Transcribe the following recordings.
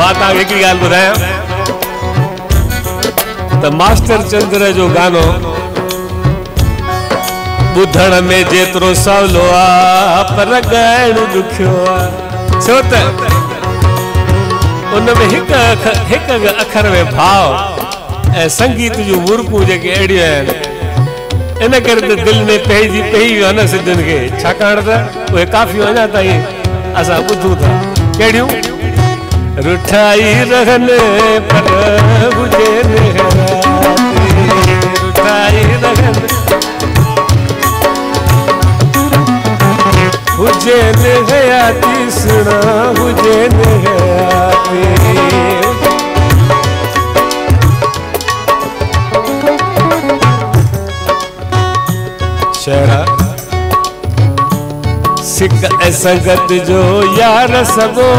माता एक ही गाल बुधाया तो मास्टर चंद्र जो गानो बुधण में जेतरो सवलो आ पर ॻाइण ॾुखियो आ छो त उन में हिक अखर में भाव ए संगीत जो मुर्कू जेके अड़ियो आहिनि इन करे त दिल में पई वियो न सिद्धन के छाकाणि त उहे काफ़ी अञा ताईं असां ॿुधूं था कहिड़ियूं रुठाई रहने पर हुजे रुठाई रहने हुजे हयाती सुना हुजे हयाती शहरा सिक संगत जो यार सगो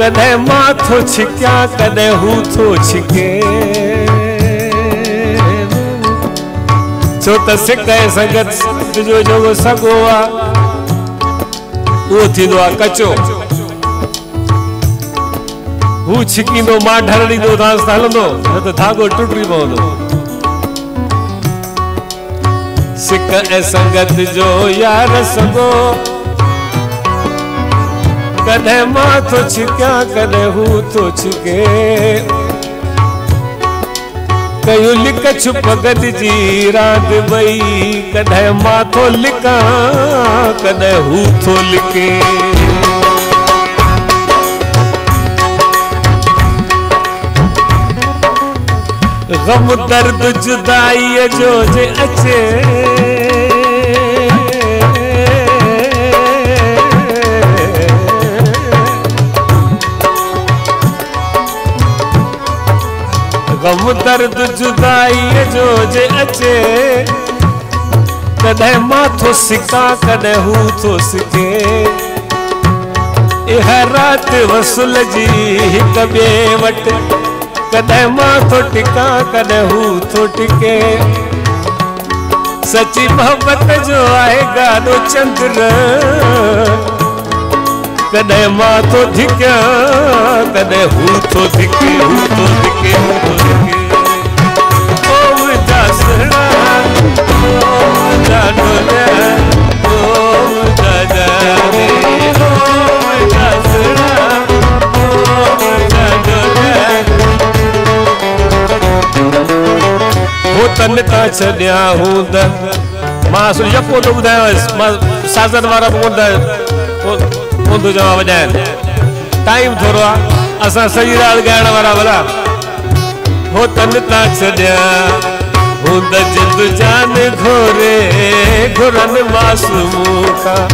कदे मां थो छिक्या कदे हू थो छिके छो त सिक संगत जो सगो आ वो थींदो आ कचो हू छिकींदो मां ढर ॾींदो तां हलंदो न त धागो टुटी पवंदो सिक संगत जो यार सगो कदे मां थो छिक्या कदे हू थो छिके कयूं लिक छुप गॾिजी रांदि वई कदे मां थो लिकां कदे हू थो लिके गम दर्द जुदाई जो जे अचे गम दर्द जुदाई जो जे अचे कदे मां थो सिका कदे हू थो सिके इह रात वसूल जी हिक ॿिए वटि कदे मां थो टिका कदे हू थो टिके सची मोहब्बत जो आहे गाॾो चंद्र कदे मां थो धिक्या कदे हू थो धिके हू थो धिके हू थो धिके ओ मुंहिंजा सुहिणा ओ मुंहिंजा ढोलिया ओ मुंहिंजा जाने ओ मुंहिंजा सुहिणा ओ मुंहिंजा ढोलिया हो तन तां छॾिया हूंदा मां यको थो ॿुधायांसि मां साज़न वारा जवाब वॼाइनि टाइम थोरो आहे असां सही राग ॻाइण वारा भला हो तन तां छॾिया हूंद जिंद जान घोरे घुरनि मासूम खां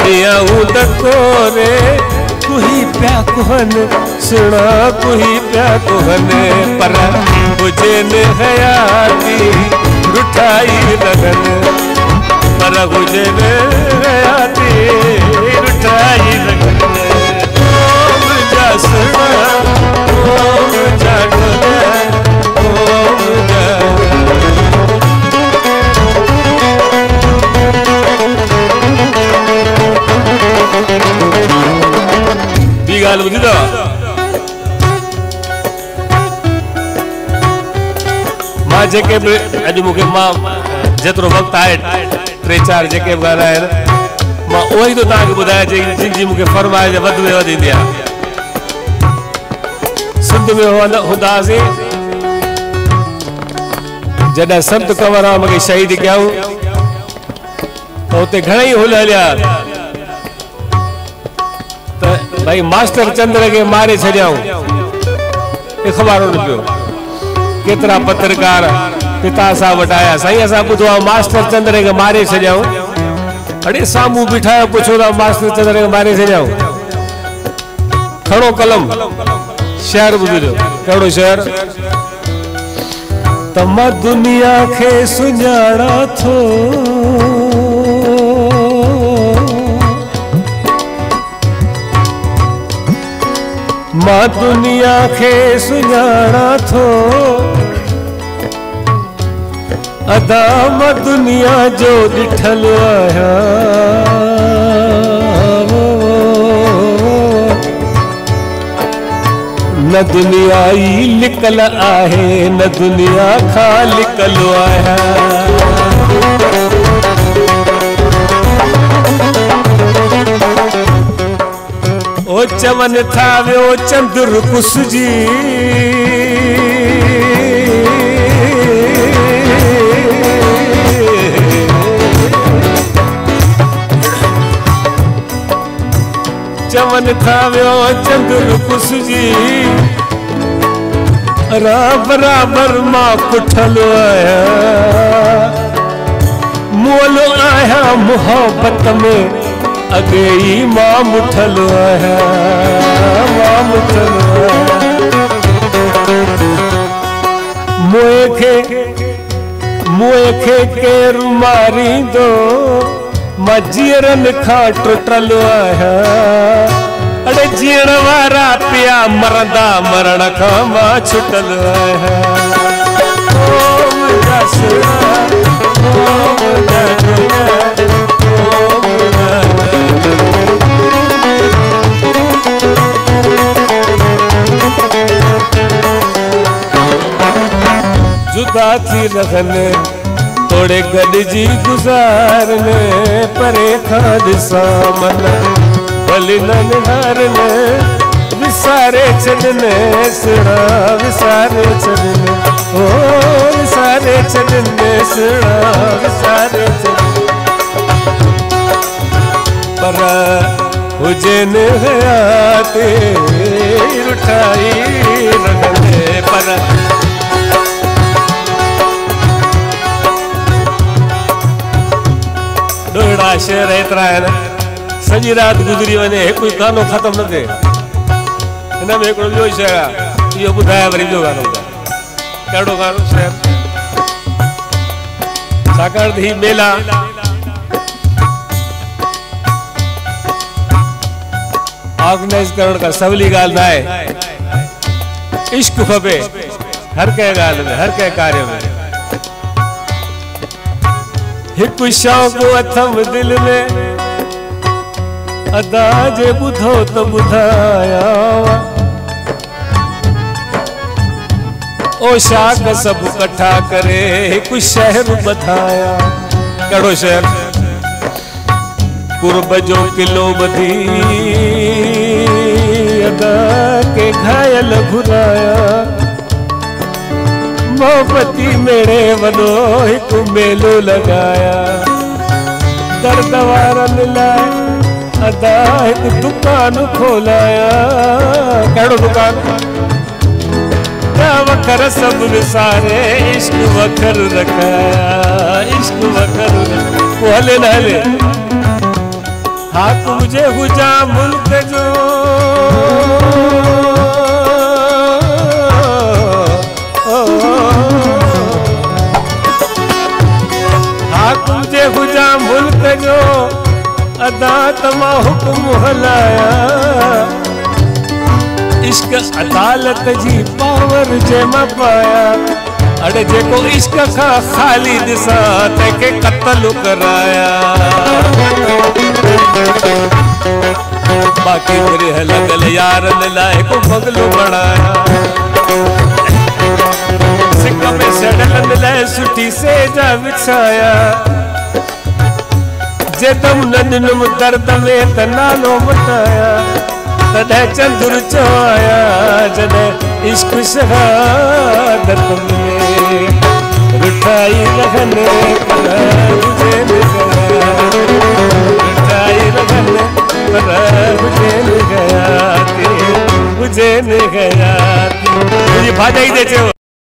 ॾिया हूंद कोरे कुही पिया कुहनि सुणा कुही पिया कुहनि पर हुजनि हयाती रुठाई लगनि पर हुजनि हयाती रुठाई लगनि ओ मुंहिंजा सुहिणा ओ मुंहिंजा ढोलिया ओ मुंहिंजा ॿी ॻाल्हि ॿुधी अथव मां जेके बि अॼु मूंखे मां जेतिरो वक़्तु आहे 3-4 जेके बि ॻाल्हि आहिनि मां उहो ई थो तव्हांखे ॿुधायां जिन जी मूंखे फरमाइश वधि में वधि ईंदी आहे सिंध में हूंदासीं जॾहिं संत कंवरराम खे शहीद कयूं त हुते घणेई हुल हलिया त भाई मास्टर चंद्र के मारे छॾियाऊं इख़बारो न पियो केतिरा पत्रकार पिता साहब वटि आया साईं असां ॿुधो आहे मास्टर चंद्र के मारे छॾियाऊं अड़े साम्हूं बिठायो पुछो था मास्टर चंद्र के मारे छॾियाऊं खणो कलम शहर ॿुधिजो कहिड़ो शहर त मां दुनिया खे सुञाणा थो मां दुनिया खे सुञाणा थो अदा मां दुनिया जो ॾिठल आहियां न दुनिया ई लिकल आहे न दुनिया खां लिकलो आहियां। ओ चवन था वियो चंद्र कुसजी चवन था वियो चंद्र कुसजी बराबर मां कुठल आहियां मोल आहियां मोहब्बत में अगे ई मां मुठल आहियां मां मुठल मुए खे केरु मारींदो मां जीअरन खां टुटल आहियां अड़े जीअण वारा पिया मरंदा मरण खां मां छुटल आहियां। ओ मुंहिंजा सुना ओ मुंहिंजा दुनिया जुदा थी रहने थोड़े गॾिजी गुज़ारने परे खां ॾिसां मन भली न निहारने विसारे छॾने सुणा विसारे छॾने ओ विसारे छॾने सुणा विसारे छॾने पर हुजनि हयाते रुठाई रखने पर ॾोड़ा शेर एतिरा आहिनि सॼी राति गुज़री वञे हिकु गानो ख़तम न थिए। हिन में हिकिड़ो ॿियो शेर आहे इहो ॿुधायां वरी ॿियो गानो कहिड़ो गानो शेर छाकाणि त हीउ मेला ऑर्गेनाइज करण का सवली ॻाल्हि न आहे। इश्क खपे हर कंहिं ॻाल्हि में हर कंहिं कार्य में। हिकु शौक़ अथम दिल में अदा जे ॿुधो त ॿुधाया ओ शाख सभु कठा करे हिकु शहर ॿधाया। कहिड़ो शहर कुर्ब जो किलो ॿधी अदा के घायल घुराया मोहब्बती मेरे वॾो हिकु मेलो लगाया दर्द वारनि लाइ अदा हिकु दुकान खोलाया। कहिड़ो दुकान वखर सभु विसारे इश्क वखर रखाया इश्क वखर पोइ हले न हले हा तुझे हुजा मुल्क जो तुझे हुजा मुल्क जो अदा तमा हुक्म हलाया इश्क अदालत जी पावर जे मां पाया अड़े जेको इश्क खां ख़ाली ॾिसां तंहिंखे क़त्ल कराया बाक़ी वरी लॻल यारनि लाइ हिकु बंगलो बणाया सिक में सड़लनि लाइ सुठी सेजा विछाया जे दम न ॾिनुमि दर्द में त नालो मटाया तॾहिं चंद्र चवाया जॾहिं इश्क शहादत में रुठाई रहने पर हुजनि गया रुठाई रहने पर हुजनि गया मुंहिंजी भाॼाई ते चयो